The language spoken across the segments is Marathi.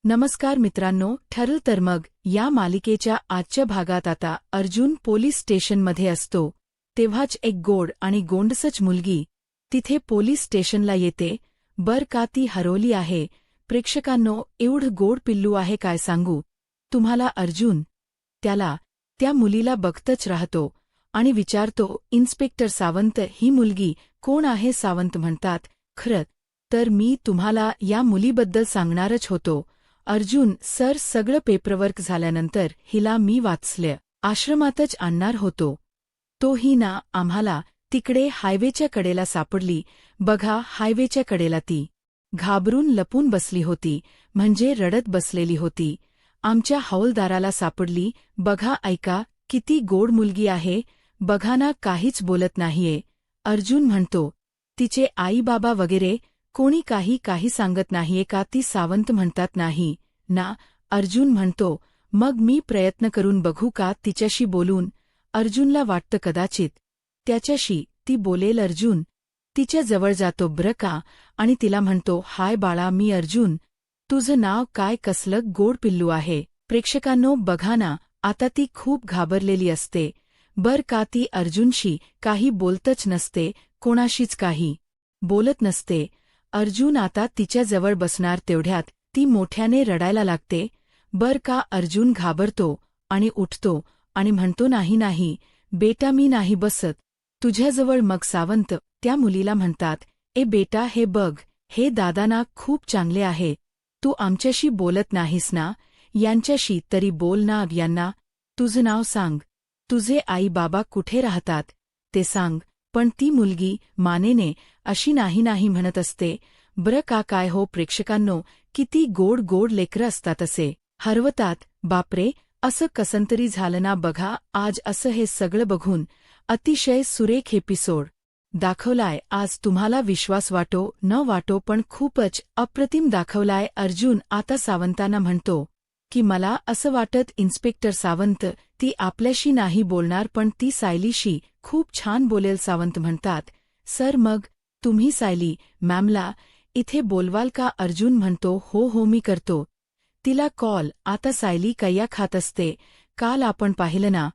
नमस्कार मित्रांनो, ठरलं तर मग या मालिकेच्या आजच्या भागात आता अर्जुन पोलीस स्टेशनमध्ये असतो तेव्हाच एक गोड आणि गोंडसच मुलगी तिथे पोलीस स्टेशनला येते. बर का ती हरवली आहे. प्रेक्षकांनो, एवढं गोड पिल्लू आहे काय सांगू तुम्हाला. अर्जुन त्या मुलीला बघतच राहतो आणि विचारतो, इन्स्पेक्टर सावंत ही मुलगी कोण आहे? सावंत म्हणतात, खरं तर मी तुम्हाला या मुलीबद्दल सांगणारच होतो. अर्जुन, सर, सगळं पेपरवर्क झाल्यानंतर हिला मी वाचलं आश्रमातच आणणार होतो. तो ही ना आम्हाला तिकडे हायवेच्या कडेला सापडली. बघा, हायवेच्या कडेला ती घाबरून लपून बसली होती, म्हणजे रडत बसलेली होती. आमच्या हौलदाराला सापडली. बघा, ऐका, किती गोड मुलगी आहे. बघा ना, काहीच बोलत नाहीये. अर्जुन म्हणतो, तिचे आई बाबा वगैरे कोणी काही सांगत नाहीये का? ती सावंत म्हणतात, नाही ना. अर्जुन म्हणतो, मग मी प्रयत्न करून बघू का तिच्याशी बोलून? अर्जुनला वाटतं कदाचित त्याच्याशी ती बोलेल. अर्जुन तिच्या जवळ जातो बरं का आणि तिला म्हणतो, हाय बाळा, मी अर्जुन. तुझं नाव काय? कसलं गोड पिल्लू आहे. प्रेक्षकांनो, बघा ना, आता ती खूप घाबरलेली असते बर का. ती अर्जुनशी काही बोलतच नसते, कोणाशीच काही बोलत नसते. अर्जुन आता तिच्याजवळ बसणार तेवढ्यात ती मोठ्याने रडायला लागते बर का. अर्जुन घाबरतो आणि उठतो आणि म्हणतो, नाही बेटा, मी नाही बसत तुझ्याजवळ. मग सावंत त्या मुलीला म्हणतात, ए बेटा, हे बघ, हे दादा ना खूप चांगले आहे. तू आमच्याशी बोलत नाहीस ना, यांच्याशी तरी बोल ना. यांना तुझं नाव सांग, तुझे आई बाबा कुठे राहतात ते सांग. पण ती मुलगी मानेने अशी नाही म्हणत असते बरं का. काय हो प्रेक्षकांनो, किती गोड गोड लेकरं असतात, असे हरवतात. बापरे, असं कसंतरी झालं ना. बघा, आज असं हे सगळं बघून अतिशय सुरेख एपिसोड दाखवलाय. आज तुम्हाला विश्वास वाटो न वाटो, पण खूपच अप्रतिम दाखवलाय. अर्जुन आता सावंतांना म्हणतो की मला असं वाटत इन्स्पेक्टर सावंत ती आपल्याशी नाही बोलणार, पण ती सायलीशी खूप छान बोलेल. सावंत म्हणतात, सर, मग तुम्ही सायली मॅमला इथे बोलवाल का? अर्जुन म्हणतो, हो मी करतो तिला कॉल. आता सायली कैया खात असते. काल आपण पाहिलं ना,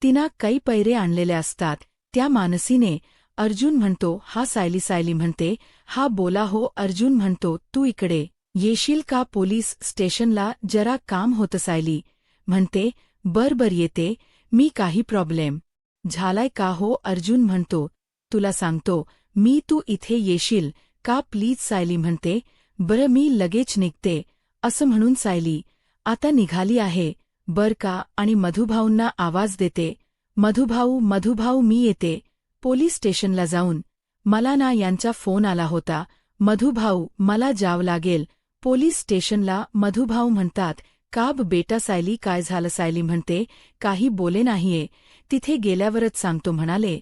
तिनं कै पैरे आणलेले असतात त्या मानसीने. अर्जुन म्हणतो, हा सायली म्हणते, हा बोला हो. अर्जुन म्हणतो, तू इकडे येशील का पोलीस स्टेशनला? जरा काम होतं. सायली म्हणते, बर येते मी. काही प्रॉब्लेम झालाय का हो? अर्जुन म्हणतो, तुला सांगतो मी, तू इथे येशील का प्लीज? सायली म्हणते, बरं मी लगेच निघते. असं म्हणून सायली आता निघाली आहे बर का आणि मधुभाऊंना आवाज देते, मधुभाऊ मी येते पोलीस स्टेशनला जाऊन. मला ना यांचा फोन आला होता. मधुभाऊ, मला जावं लागेल पोलीस स्टेशनला. मधुभाऊ म्हणतात, का बेटा? सायली, काय झालं? सायली म्हणते, काही बोले नाहीये, तिथे गेल्यावरच सांगतो म्हणाले.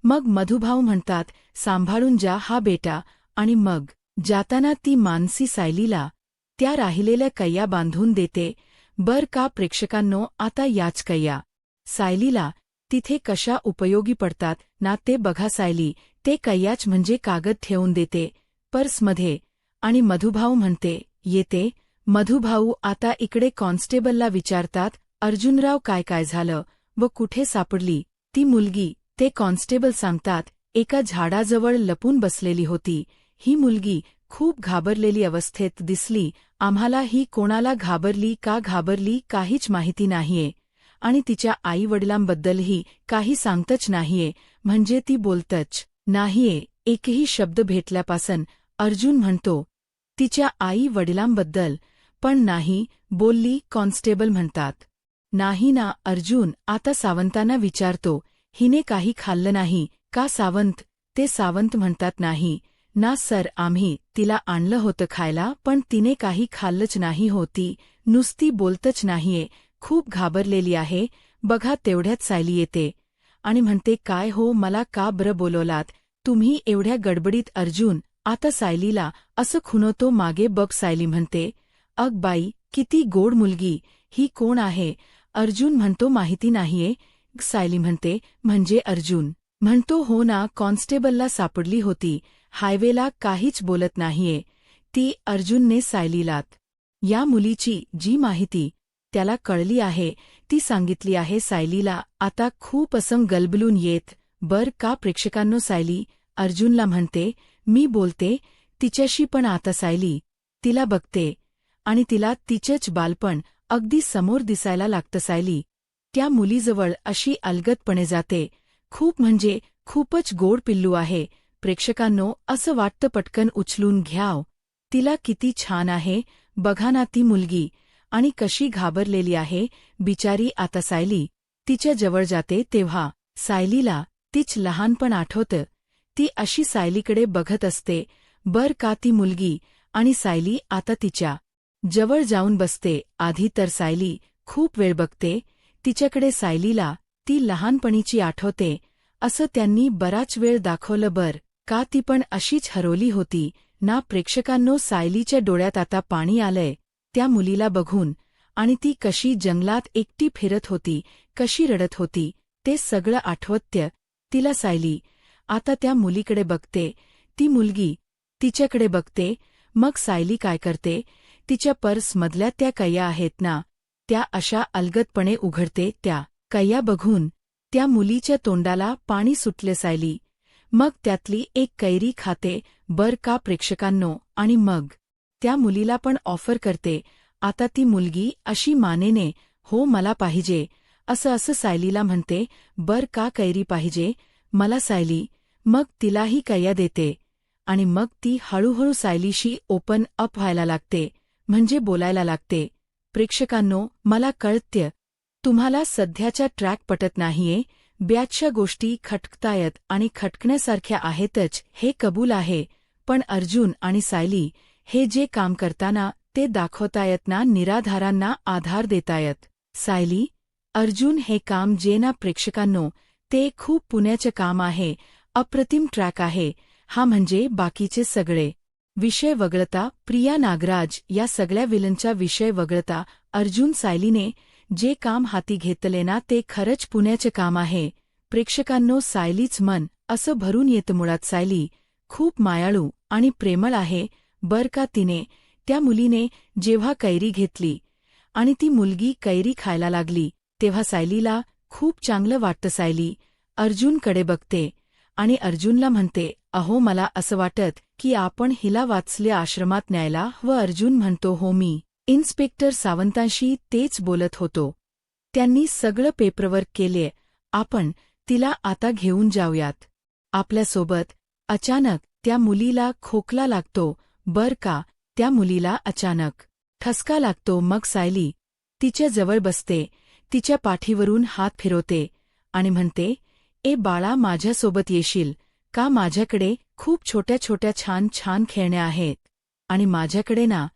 मग मधुभाऊ म्हणतात, सांभाळून जा हा बेटा. आणि मग जाताना ती मानसी सायलीला त्या राहिलेल्या कैया बांधून देते बर का. प्रेक्षकांनो, आता याच कैया सायलीला तिथे कशा उपयोगी पडतात ना ते बघा. सायली ते कैयाच म्हणजे कागद ठेवून देते पर्समध्ये आणि मधुभाऊ म्हणते, येते. मधुभाऊ आता इकडे कॉन्स्टेबलला विचारतात, अर्जुनराव, काय झालं व कुठे सापडली ती मुलगी? ते कॉन्स्टेबल सांगतात, एका झाडाजवळ लपून बसलेली होती. ही मुलगी खूप घाबरलेली अवस्थेत दिसली आम्हाला. ही कोणाला घाबरली का घाबरली काहीच माहिती नाहीये आणि तिच्या आईवडिलांबद्दलही काही सांगतच नाहीये, म्हणजे ती बोलतच नाहीये एकही शब्द भेटल्यापासून. अर्जुन म्हणतो, तिच्या आई वडिलांबद्दल पण नाही बोलली? कॉन्स्टेबल म्हणतात, नाही ना. अर्जुन आता सावंतांना विचारतो, हिने काही खाल्लं नाही का? सावंत ते सावंत म्हणतात, नाही ना सर, आम्ही तिला आणलं होतं खायला, पण तिने काही खाल्लंच नाही होती, नुसती बोलतच नाहीये, खूप घाबरलेली आहे. बघा तेवढ्यात सायली येते आणि म्हणते, काय हो, मला का बरं बोलवलात तुम्ही एवढ्या गडबडीत? अर्जुन आता सायलीला असं खुणवतो, मागे बघ. सायली म्हणते, अग बाई, किती गोड मुलगी, ही कोण आहे? अर्जुन म्हणतो, माहिती नाहीये. सायली म्हणते, म्हणजे? अर्जुन म्हणतो, हो ना, कॉन्स्टेबलला सापडली होती हायवेला. काहीच बोलत नाहीये ती. अर्जुनने सायलीला या मुलीची जी माहिती त्याला कळली आहे ती सांगितली आहे सायलीला. आता खूप असं गलबलून येत बर का प्रेक्षकांनो सायली अर्जुनला म्हणते, मी बोलते तिच्याशी पण आता सायली तिला बघते आणि तिला तिचेच बालपण अगदी समोर दिसायला लागतं. सायली त्या मुलीजवळ अशी अलगदपणे जाते. खूप म्हणजे खूपच गोड पिल्लू आहे. प्रेक्षकांनो असं वाटतं पटकन उचलून घ्याव. तिला किती छान आहे बघा ना ती मुलगी, आणि कशी घाबरलेली आहे बिचारी. आता सायली तिच्या जवळ जाते तेव्हा सायलीला तीच लहानपण आठवतं. ती अशी सायलीकडे बघत असते बर का ती मुलगी, आणि सायली आता तिच्या जवळ जाऊन बसते. आधी तर सायली खूप वेळ बघते तिच्याकडे. सायलीला ती लहानपणीची आठवते. असं त्यांनी बराच वेळ दाखवलं बर का ती पण अशीच हरवली होती ना. प्रेक्षकांनो सायलीच्या डोळ्यात आता पाणी आलंय त्या मुलीला बघून, आणि ती कशी जंगलात एकटी फिरत होती, कशी रडत होती ते सगळं आठवतं तिला. सायली आता त्या मुलीकडे बघते, ती मुलगी तिच्याकडे बघते. मग सायली काय करते, तिच्या पर्समधल्या त्या कैया आहेत ना त्या अशा अलगदपणे उघडते. त्या कैया बघून त्या मुलीच्या तोंडाला पाणी सुटले. सायली मग त्यातली एक कैरी खाते बर का प्रेक्षकांनो, आणि मग त्या मुलीला पण ऑफर करते. आता ती मुलगी अशी मानेने हो मला पाहिजे असं सायलीला म्हणते बर का कैरी पाहिजे मला सायली. मग तिलाही कैया देते आणि मग ती हळूहळू सायलीशी ओपन अप व्हायला लागते, म्हणजे बोलायला लागते. प्रेक्षकांनो मला कळतं तुम्हाला सध्याच्या ट्रॅक पटत नाहीये. बॅचच्या गोष्टी खटकतायत आणि खटकण्यासारख्या आहेतच हे कबूल आहे, पण अर्जुन आणि सायली हे जे काम करताना ते दाखवतायत ना निराधारांना आधार देतायत. सायली अर्जुन हे काम जे ना प्रेक्षकांनो ते खूप पुण्याचं काम आहे. अप्रतिम ट्रॅक आहे हा, म्हणजे बाकीचे सगळे विषय वगळता प्रिया नागराज या सगळ्या विलनचा विषय वगळता अर्जुन सायलीने जे काम हाती घेतले ना ते खरंच पुण्याचं काम आहे. प्रेक्षकांनो सायलीच मन असं भरून येतं. मुळात सायली खूप मायाळू आणि प्रेमळ आहे बर का. तिने त्या मुलीने जेव्हा कैरी घेतली आणि ती मुलगी कैरी खायला लागली तेव्हा सायलीला खूप चांगलं वाटतं. सायली अर्जुनकडे बघते आणि अर्जुनला म्हणते, अहो मला असं वाटत की आपण हिला वात्सल्य आश्रमात न्यायला व अर्जुन म्हणतो, हो मी इन्स्पेक्टर सावंतांशी तेच बोलत होतो. त्यांनी सगळं पेपरवर्क केले, आपण तिला आता घेऊन जाऊयात आपल्यासोबत. अचानक त्या मुलीला खोकला लागतो बर का. त्या मुलीला अचानक ठसका लागतो. मग सायली तिच्या जवळ बसते, तिच्या पाठीवरून हात फिरवते आणि म्हणते, ए बाळा माझ्यासोबत येशील का. माझ्याकडे खूप छोट्या छोट्या छान छान खेळण्या आहेत आणि माझ्याकडे ना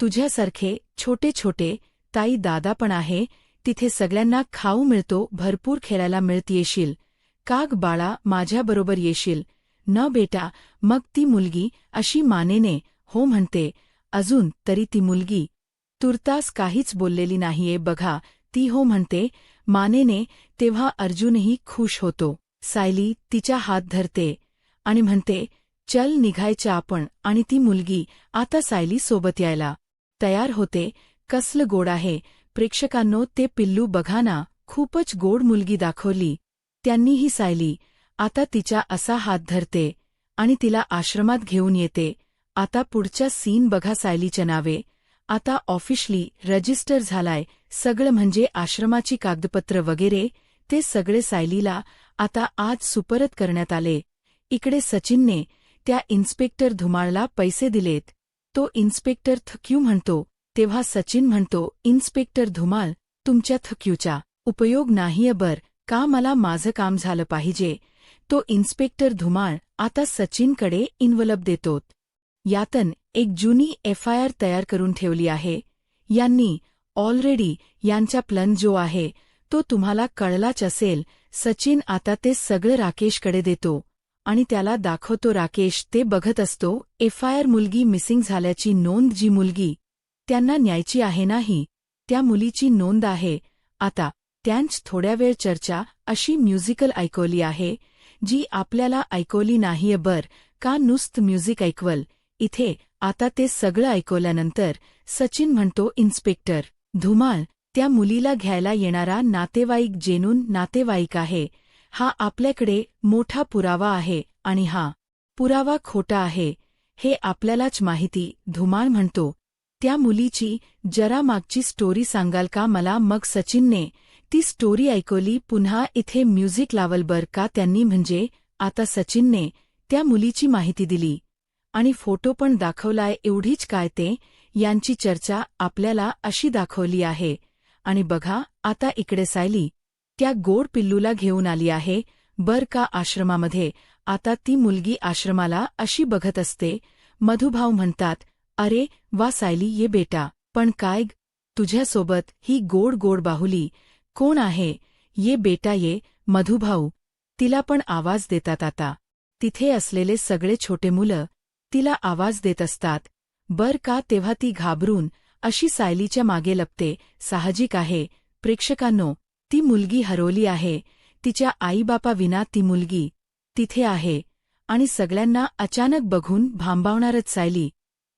तुझ्यासारखे छोटे छोटे ताई दादा पण आहे. तिथे सगळ्यांना खाऊ मिळतो, भरपूर खेळायला मिळत. येशील का ग बाळा, माझ्याबरोबर येशील न बेटा. मग ती मुलगी अशी मानेने हो म्हणते. अजून तरी ती मुलगी तुर्तास काहीच बोललेली नाहीये बघा. ती हो म्हणते मानेने. तेव्हा अर्जुनही खुश होतो. सायली तिचा हात धरते आणि म्हणते, चल निघायचं आपण. आणि ती मुलगी आता सायली सोबत यायला तयार होते. कसलं गोड आहे प्रेक्षकांनो ते पिल्लू बघा ना, खूपच गोड मुलगी दाखवली त्यांनीही. सायली आता तिचा असा हात धरते आणि तिला आश्रमात घेऊन येते. आता पुढच्या सीन बघा. सायलीच्या नावे आता ऑफिशियली रजिस्टर झालाय सगळं, म्हणजे आश्रमाची कागदपत्र वगैरे ते सगळे सायलीला आता आज सुपरत करण्यात आले. इकडे सचिनने त्या इन्स्पेक्टर धुमाळला पैसे दिलेत. तो इन्स्पेक्टर थक्यू म्हणतो तेव्हा सचिन म्हणतो, इन्स्पेक्टर धुमाळ तुमच्या थक्यूचा उपयोग नाहीये बर का, मला माझं काम झालं पाहिजे. तो इन्स्पेक्टर धुमाळ आता सचिनकडे इन्व्हलप देतोत. यातन एक जुनी FIR तयार करून ठेवली आहे. यांनी ऑलरेडी यांचा प्लन जो आहे तो तुम्हाला कळलाच असेल. सचिन आता ते सगळं राकेशकडे देतो आणि त्याला दाखवतो. राकेश ते बघत असतो. FIR मुलगी मिसिंग झाल्याची नोंद, जी मुलगी त्यांना न्यायची आहे नाही त्या मुलीची नोंद आहे. आता त्यांच थोड्या वेळ चर्चा अशी म्युझिकल ऐकवली आहे जी आपल्याला ऐकवली नाहीये बर का. नुसतं म्युझिक ऐकवल. इथे आता ते सगळं ऐकवल्यानंतर सचिन म्हणतो, इन्स्पेक्टर धुमाळ, त्या मुलीला घ्यायला येणारा नातेवाईक जेनून नातेवाईक आहे. हा आपल्याकडे मोठा पुरावा आहे आणि हा पुरावा खोटा आहे हे आपल्यालाच माहिती. धुमाळ म्हणतो, त्या मुलीची जरा मागची स्टोरी सांगाल का मला? मग सचिनने ती स्टोरी ऐकवली. पुन्हा इथे म्युझिक लावल बर का त्यांनी. म्हणजे आता सचिनने त्या मुलीची माहिती दिली आणि फोटो पण दाखवलाय. एवढीच काय, ते यांची चर्चा आपल्याला अशी दाखवली आहे. आणि बघा आता इकडे सायली त्या गोड पिल्लूला घेऊन आली आहे बर का आश्रमामध्ये. आता ती मुलगी आश्रमाला अशी बघत असते. मधुभाऊ म्हणतात, अरे वा सायली, ये बेटा. पण काय तुझ्यासोबत ही गोड गोड बाहुली कोण आहे? ये बेटा ये. मधुभाऊ तिला पण आवाज देतात. आता तिथे असलेले सगळे छोटे मुलं तिला आवाज देत असतात बर का. तेव्हा ती घाबरून अशी सायलीच्या मागे लपते. साहजिक आहे प्रेक्षकांनो, ती मुलगी हरवली आहे. तिच्या आईबापाविना ती मुलगी तिथे आहे आणि सगळ्यांना अचानक बघून भांबावणारच. सायली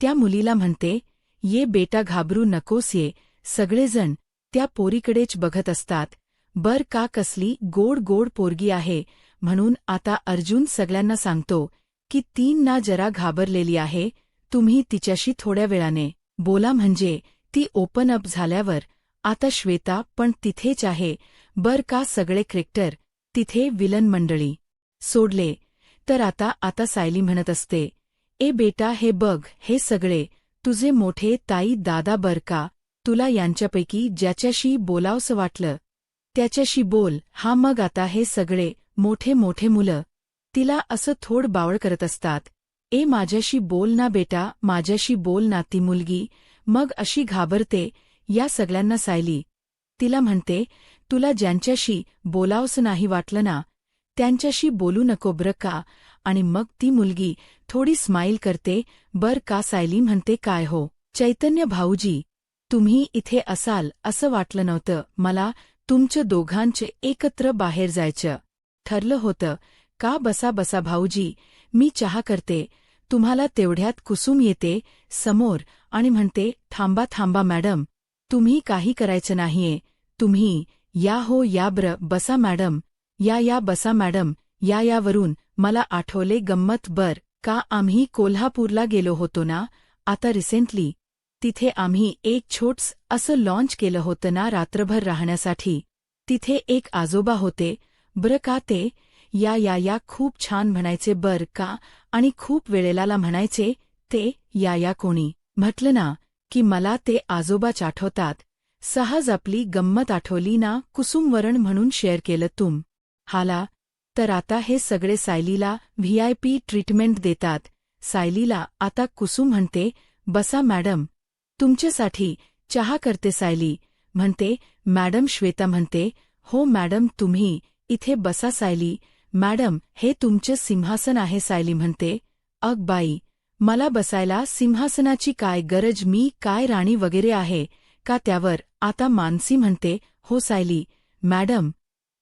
त्या मुलीला म्हणते, ये बेटा घाबरू नकोस ये. सगळेजण त्या पोरीकडेच बघत असतात बर का. कसली गोड गोड पोरगी आहे म्हणून. आता अर्जुन सगळ्यांना सांगतो की ती ना जरा घाबरलेली आहे, तुम्ही तिच्याशी थोड्या वेळाने बोला. म्हणजे ती ओपन अप झाल्यावर. आता श्वेता पण तिथेच आहे बर का. सगळे क्रेक्टर तिथे विलन मंडळी सोडले तर आता सायली म्हणत असते, ए बेटा हे बघ, हे सगळे तुझे मोठे ताई दादा बर का. तुला यांच्यापैकी ज्याच्याशी बोलावसं वाटलं त्याच्याशी बोल. हा मग आता हे सगळे मोठे मोठे मुलं तिला असं थोड बावळ करत असतात. ए माझ्याशी बोल ना बेटा, माझ्याशी बोल ना. ती मुलगी मग अशी घाबरते. या सगळ्यांना सायली तिला म्हणते, तुला ज्यांच्याशी बोलावसं नाही वाटलं ना त्यांच्याशी बोलू नको बर का. आणि मग ती मुलगी थोडी स्माईल करते बर का. सायली म्हणते, काय हो चैतन्य भाऊजी, तुम्ही इथे असाल असं वाटलं नव्हतं मला. तुमचं दोघांचे एकत्र बाहेर जायचं ठरलं होतं का? बसा बसा भाऊजी, मी चहा करते. तुम्हाला तेवढ्यात कुसुम येते समोर आणि म्हणते, थांबा थांबा मॅडम, तुम्ही काही करायचं नाहीये. तुम्ही या हो या. बसा मॅडम, या बसा मॅडम, या. वरून मला आठवले गंमत बर का. आम्ही कोल्हापूरला गेलो होतो ना आता रिसेंटली. तिथे आम्ही एक छोटस असं लॉन्च केलं होतं ना रात्रभर राहण्यासाठी. तिथे एक आजोबा होते बर का. ते या खूप छान म्हणायचे बर का. आणि खूप वेळेला म्हणायचे ते या. कोणी म्हटलं ना की मला ते आजोबाच आठवतात. सहज आपली गंमत आठवली ना कुसुमवरण म्हणून शेअर केलं तुम हाला. तर आता हे सगळे सायलीला VIP ट्रीटमेंट देतात. सायलीला आता कुसुम म्हणते, बसा मॅडम, तुमच्यासाठी चहा करते. सायली म्हणते, मॅडम. श्वेता म्हणते, हो मॅडम तुम्ही इथे बसा. सायली, मॅडम हे तुमचं सिंहासन आहे. सायली म्हणते, अग बाई, मला बसायला सिंहासनाची काय गरज, मी काय राणी वगैरे आहे का त्यावर. आता मानसी म्हणते, हो सायली मॅडम,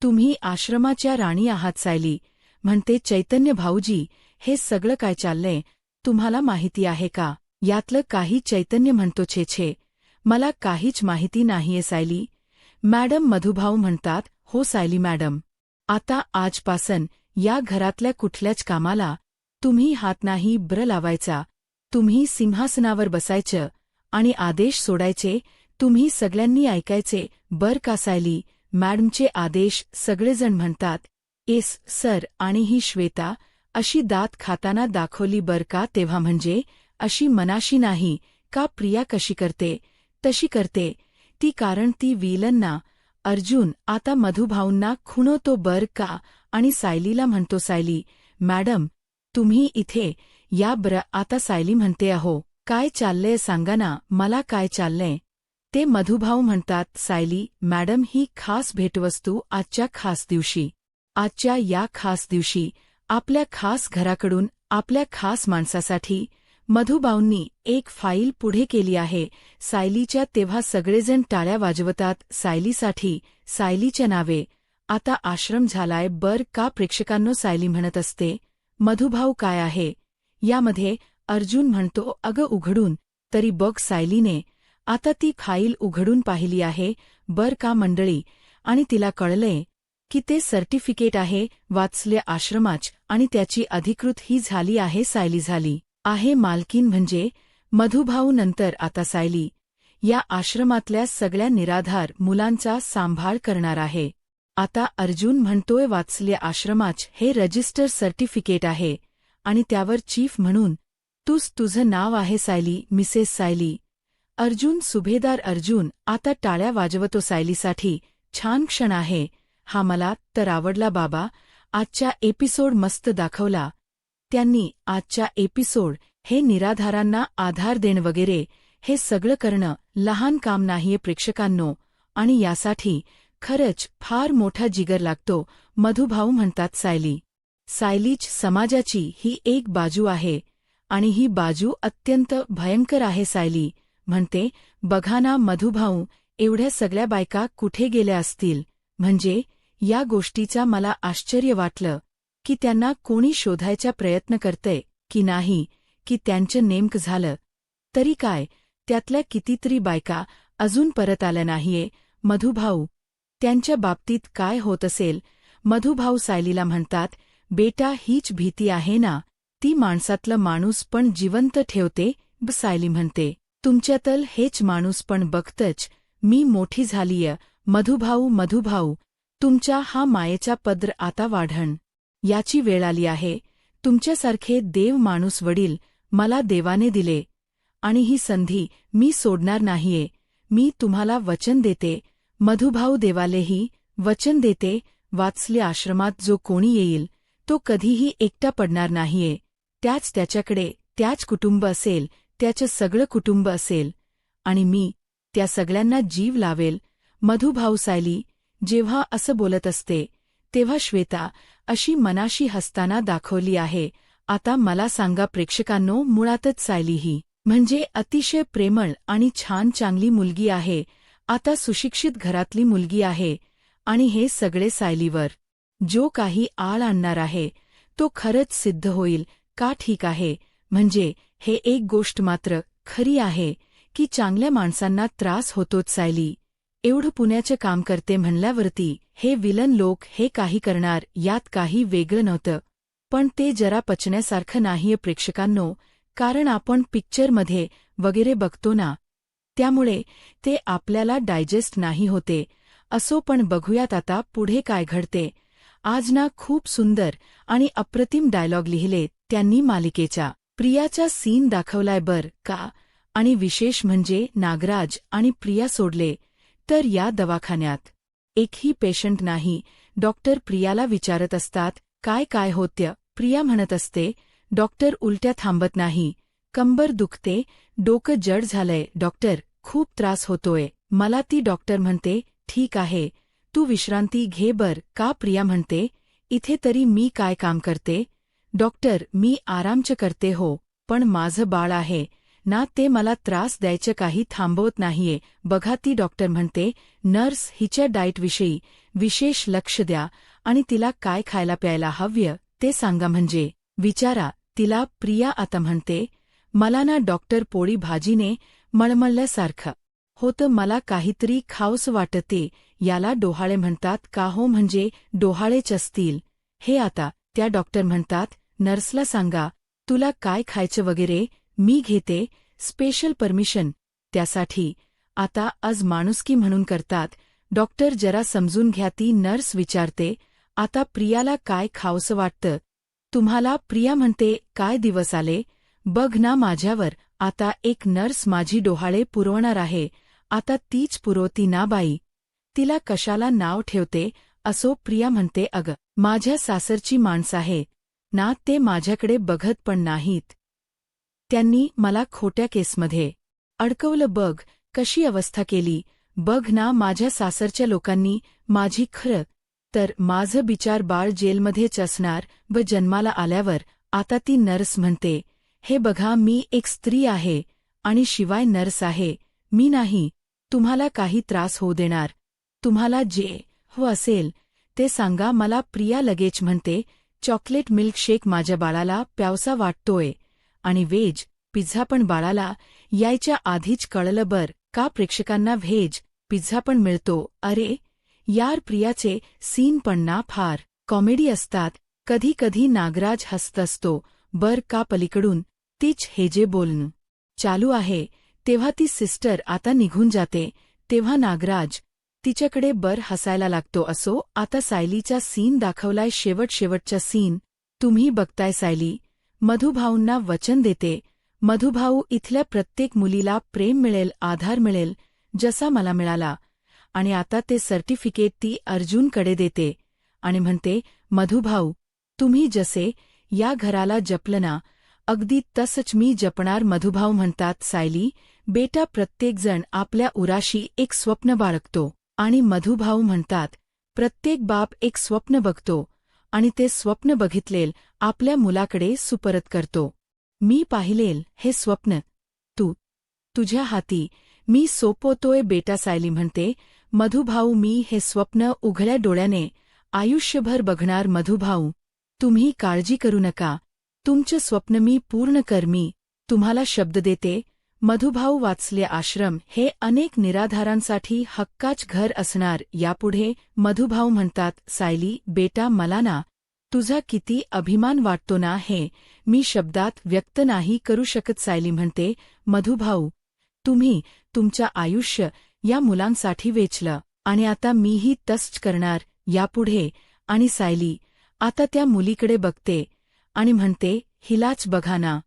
तुम्ही आश्रमाच्या राणी आहात. सायली म्हणते, चैतन्य भाऊजी हे सगळं काय चाललंय तुम्हाला माहिती आहे का? यातलं काही. चैतन्य म्हणतो, छे मला काहीच माहिती नाहीये सायली मॅडम. मधुभाऊ म्हणतात, हो सायली मॅडम, आता आजपासून या घरातल्या कुठल्याच कामाला तुम्ही हात नाही लावायचा. तुम्ही सिंहासनावर बसायचं आणि आदेश सोडायचे. तुम्ही सगळ्यांनी ऐकायचे बर का. सायली मॅडमचे आदेश. सगळेजण म्हणतात, येस सर. आणि ही श्वेता अशी दात खाताना दाखवली बर का. तेव्हा म्हणजे अशी मनाशी नाही का. प्रिया कशी करते तशी करते ती, कारण ती विलन ना. अर्जुन आता मधुभाऊंना खुणवतो बर का. आणि सायलीला म्हणतो, सायली मॅडम तुम्ही इथे या आता सायली म्हणते, अहो काय चाललंय सांगा ना मला, काय चाललंय ते. मधुभाऊ म्हणतात, सायली मॅडम ही खास भेटवस्तू आजच्या खास दिवशी. आजच्या या खास दिवशी आपल्या खास घराकडून आपल्या खास माणसासाठी मधुभाऊंनी एक फाईल पुढे केली आहे सायलीच्या. तेव्हा सगळेजण टाळ्या वाजवतात सायलीसाठी, सायलीच्या नावे. आता आश्रम झालाय बर का. प्रेक्षकांनो सायली म्हणत असते, मधुभाऊ काय आहे यामध्ये अर्जुन म्हणतो, अगं उघडून तरी बघ सायलीने. आता ती फाईल उघडून पाहिली आहे बर का मंडळी, आणि तिला कळलंय की ते सर्टिफिकेट आहे वात्सल्य आश्रमाच, आणि त्याची अधिकृत ही झाली आहे सायली झाली आहे मालकीन, म्हणजे मधुभाऊ. नंतर आता सायली या आश्रमातल्या सगळ्या निराधार मुलांचा सांभाळ करणार आहे. आता अर्जुन म्हणतोय, वात्सल्य आश्रमाच हे रजिस्टर सर्टिफिकेट आहे आणि त्यावर चीफ म्हणून तुझं नाव आहे सायली, मिसेस सायली. अर्जुन सुभेदार अर्जुन आता टाळ्या वाजवतो सायलीसाठी. छान क्षण आहे हा, मला तर आवडला बाबा. आजच्या एपिसोड मस्त दाखवला त्यांनी. आजच्या एपिसोड हे निराधारांना आधार देणं वगैरे हे सगळं करणं लहान काम नाहीये प्रेक्षकांनो, आणि यासाठी खरंच फार मोठा जिगर लागतो. मधुभाऊ म्हणतात, सायलीच समाजाची ही एक बाजू आहे आणि ही बाजू अत्यंत भयंकर आहे. सायली म्हणते, बघा ना मधुभाऊ, एवढ्या सगळ्या बायका कुठे गेल्या असतील. म्हणजे या गोष्टीचा मला आश्चर्य वाटलं की त्यांना कोणी शोधायचा प्रयत्न करतंय की नाही, की त्यांचं नेमकं झालं तरी काय. त्यातल्या कितीतरी बायका अजून परत आल्या नाहीये. मधुभाऊ, त्यांच्या बाबतीत काय होत असेल. मधुभाऊ सायलीला म्हणतात, बेटा हीच भीती आहे ना, ती माणसातलं माणूस पण जिवंत ठेवते. सायली म्हणते, तुमच्यातल हेच माणूस पण बघतच मी मोठी झालीय. मधुभाऊ, तुमच्या हा मायेचा पदर आता वाढण याची वेळ आली आहे. तुमच्यासारखे देव माणूस वडील मला देवाने दिले आणि ही संधी मी सोडणार नाहीये. मी तुम्हाला वचन देते. मधुभाऊ देवालेही वचन देते, वात्सल्य आश्रमात जो कोणी येईल तो कधीही एकटा पडणार नाहीये. त्याच्याकडे त्याच कुटुंब असेल, त्याचं सगळं कुटुंब असेल, आणि मी त्या सगळ्यांना जीव लावेल. मधुभाऊ सायली जेव्हा असं बोलत असते तेव्हा श्वेता अशी मनाशी हसताना दाखवली आहे. आता मला सांगा प्रेक्षकांनो, मुळातच सायली ही म्हणजे अतिशय प्रेमळ आणि छान चांगली मुलगी आहे. आता सुशिक्षित घरातली मुलगी आहे, आणि हे सगळे सायलीवर जो काही आळ आणणार आहे तो खरंच सिद्ध होईल का. ठीक आहे, म्हणजे हे एक गोष्ट मात्र खरी आहे की चांगल्या माणसांना त्रास होतोच. सायली एवढं पुण्याचं काम करते म्हणल्यावरती हे विलन लोक हे काही करणार यात काही वेगळं नव्हतं. पण ते जरा पचण्यासारखं नाहीये प्रेक्षकांनो, कारण आपण पिक्चरमध्ये वगैरे बघतो ना, त्यामुळे ते आपल्याला डायजेस्ट नाही होते. असो, पण बघूयात आता पुढे काय घडते. आज ना खूप सुंदर आणि अप्रतिम डायलॉग लिहिले त्यांनी मालिकेचा. प्रियाचा सीन दाखवलाय बर का, आणि विशेष म्हणजे नागराज आणि प्रिया सोडले तर या दवाखान्यात एकही पेशंट नाही. डॉक्टर प्रियाला विचारत असतात, काय होतं. प्रिया म्हणत असते, डॉक्टर उलट्या थांबत नाही, कंबर दुखते, डोकं जड झालंय डॉक्टर, खूप त्रास होतोय मला. ती डॉक्टर म्हणते, ठीक आहे, तू विश्रांती घे बर का. प्रिया म्हणते, इथे तरी मी काय काम करते डॉक्टर, मी आरामच करते हो, पण माझं बाळ आहे ना, ते मला त्रास द्यायचं काही थांबवत नाहीये. बघा, ती डॉक्टर म्हणते, नर्स हिच्या डाएटविषयी विशेष लक्ष द्या आणि तिला काय खायला प्यायला हवं ते सांगा, म्हणजे विचारा तिला. प्रिया आता म्हणते, मला ना डॉक्टर पोळी भाजीने मळमळल्यासारखं होतं, मला काहीतरी खावंसं वाटते. याला डोहाळे म्हणतात का हो, म्हणजे डोहाळेच असतील हे. आता त्या डॉक्टर म्हणतात, नर्सला सांगा तुला काय खायचं वगैरे, मी घेते स्पेशल परमिशन त्यासाठी. आता आज माणुसकी म्हणून करतात. डॉक्टर जरा समजून घ्या. ती नर्स विचारते, आता प्रियाला काय खावंसं वाटतं तुम्हाला. प्रिया म्हणते, काय दिवस आले बघ ना माझ्यावर. आता एक नर्स माझी डोहाळे पुरवणार आहे, आता तीच पुरवती ना बाई, तिला कशाला नाव ठेवते. असो, प्रिया म्हणते, अगं माझ्या सासरची माणसं आहे ना, ते माझ्याकडे बघत पण नाहीत, त्यांनी मला खोट्या केसमध्ये अडकवलं, बघ कशी अवस्था केली, बघ ना माझ्या सासरच्या लोकांनी माझी. खरं तर माझं बिचार बाळ जेलमध्येच असणार व जन्माला आल्यावर. आता ती नर्स म्हणते, हे बघा मी एक स्त्री आहे आणि शिवाय नर्स आहे, मी नाही तुम्हाला काही त्रास होऊ देणार. तुम्हाला जे हो असेल ते सांगा मला. प्रिया लगेच म्हणते, चॉकलेट मिल्कशेक माझ्या बाळाला प्यावसा वाटतोय. आणि व्हेज पिझ्झा पण बाळाला यायच्या आधीच कळलं बर का प्रेक्षकांना व्हेज पिझ्झा पण मिळतो. अरे यार प्रियाचे सीन पण ना फार कॉमेडी असतात. कधी कधी नागराज हसत असतो बर का पलीकडून तीच हे जे बोलणं चालू आहे तेव्हा ती सिस्टर आता निघून जाते तेव्हा नागराज तिच्याकडे बर हसायला लागतो. असो आता सायलीचा सीन दाखवलाय शेवटचा सीन तुम्ही बघताय. सायली मधुभाऊंना वचन देते मधुभाऊ इथल्या प्रत्येक मुलीला प्रेम मिळेल आधार मिळेल जसा मला मिळाला आणि आता ते सर्टिफिकेट ती अर्जुनकडे देते आणि म्हणते मधुभाऊ तुम्ही जसे या घराला जपलं ना अगदी तसंच मी जपणार. मधुभाऊ म्हणतात सायली बेटा प्रत्येकजण आपल्या उराशी एक स्वप्न बाळगतो आणि मधुभाऊ म्हणतात प्रत्येक बाप एक स्वप्न बघतो आणि ते स्वप्न बघितलेल आपल्या मुलाकडे सुपरत करतो. मी पाहिलेल हे स्वप्न तुझ्या हाती मी सोपवतोय बेटा. सायली म्हणते मधुभाऊ मी हे स्वप्न उघड्या डोळ्याने आयुष्यभर बघणार. मधुभाऊ तुम्ही काळजी करू नका तुमचं स्वप्न मी पूर्ण कर मी तुम्हाला शब्द देते. मधुभाऊ वाचले आश्रम हे अनेक निराधारांसाठी हक्काच घर असणार यापुढे. मधुभाऊ म्हणतात सायली बेटा मला ना तुझा किती अभिमान वाटतो ना हे मी शब्दात व्यक्त नाही करू शकत. सायली म्हणते मधुभाऊ तुम्ही तुमचं आयुष्य या मुलांसाठी वेचलं आणि आता मीही तसंच करणार यापुढे. आणि सायली आता त्या मुलीकडे बघते आणि म्हणते हिलाच बघा ना.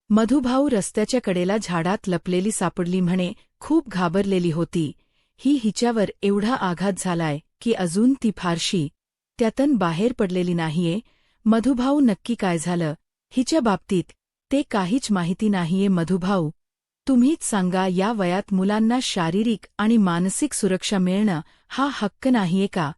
मधुभाऊ रस्त्याच्या कडेला झाडात लपलेली सापडली म्हणे खूप घाबरलेली होती. हिच्यावर एवढा आघात झालाय की अजून ती फारशी त्यातून बाहेर पडलेली नाहीये. मधुभाऊ नक्की काय झालं हिच्या बाबतीत ते काहीच माहिती नाहीये. मधुभाऊ तुम्हीच सांगा या वयात मुलांना शारीरिक आणि मानसिक सुरक्षा मिळणं हा हक्क नाहीये का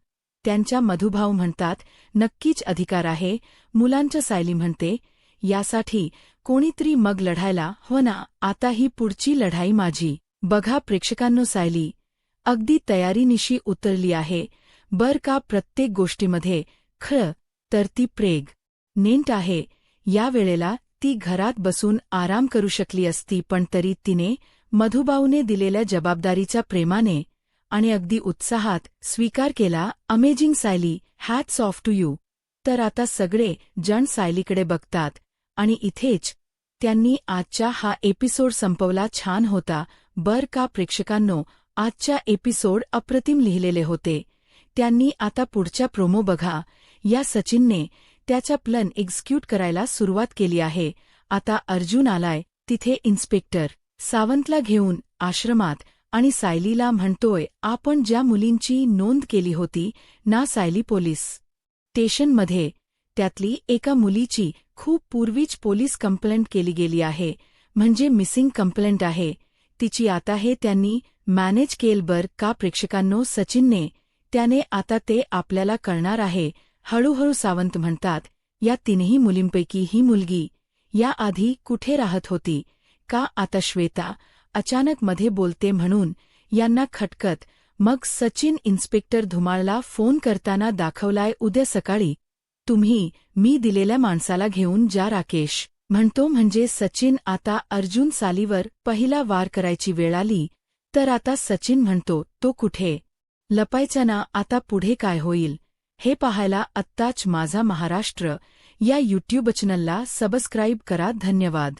त्यांच्या. मधुभाऊ म्हणतात नक्कीच अधिकार आहे मुलांच्या. सायली म्हणते यासाठी कोणीतरी मग लढायला हो ना. आता ही पुढची लढाई माझी. बघा प्रेक्षकांनो सायली अगदी तयारीनिशी उतरली आहे बर का प्रत्येक गोष्टीमध्ये. खरं तर ती प्रेग्नेंट आहे. या वेळेला ती घरात बसून आराम करू शकली असती पण तरी तिने मधुभाऊने दिलेल्या जबाबदारीचा प्रेमाने आणि अगदी उत्साहात स्वीकार केला. Amazing Sayali hats off to you. तर आता सगळे जण सायलीकडे बघतात आणि इथेच त्यांनी आजचा हा एपिसोड संपवला. छान होता बर का प्रेक्षकांनो. आजच्या एपिसोड अप्रतिम लिहिलेले होते. त्यांनी आता पुढच्या प्रोमो बघा. या सचिनने त्याचा प्लन एक्झिक्यूट करायला सुरुवात केली आहे. आता अर्जुन आलाय तिथे इन्स्पेक्टर सावंतला घेऊन आश्रमात आणि सायलीला म्हणतोय आपण ज्या मुलींची नोंद केली होती ना सायली पोलीस स्टेशनमध्ये त्यातली एका मुलीची खूप पूर्वीच पोलीस कंप्लेंट केली गेली आहे म्हणजे मिसिंग कंप्लेंट आहे तिची. आता हे त्यांनी मॅनेज केल बर का प्रेक्षकांनो. सचिनने त्याने आता ते आपल्याला कळणार आहे हळूहळू. सावंत म्हणतात या तीनही मुलींपैकी ही मुलगी याआधी कुठे राहत होती का. आता श्वेता अचानक मध्ये बोलते म्हणून यांना खटकत. मग सचिन इन्स्पेक्टर धुमाळला फोन करताना दाखवलाय उद्या सकाळी तुम्ही मी दिलेल्या माणसाला घेऊन जा राकेश म्हणतो. म्हणजे सचिन आता अर्जुन सालीवर पहिला वार करायची वेळ आली. तर आता सचिन म्हणतो तो कुठे लपायचा ना. आता पुढे काय होईल हे पाहायला आत्ताच माझा महाराष्ट्र या यूट्यूब चॅनलला सबस्क्राईब करा. धन्यवाद.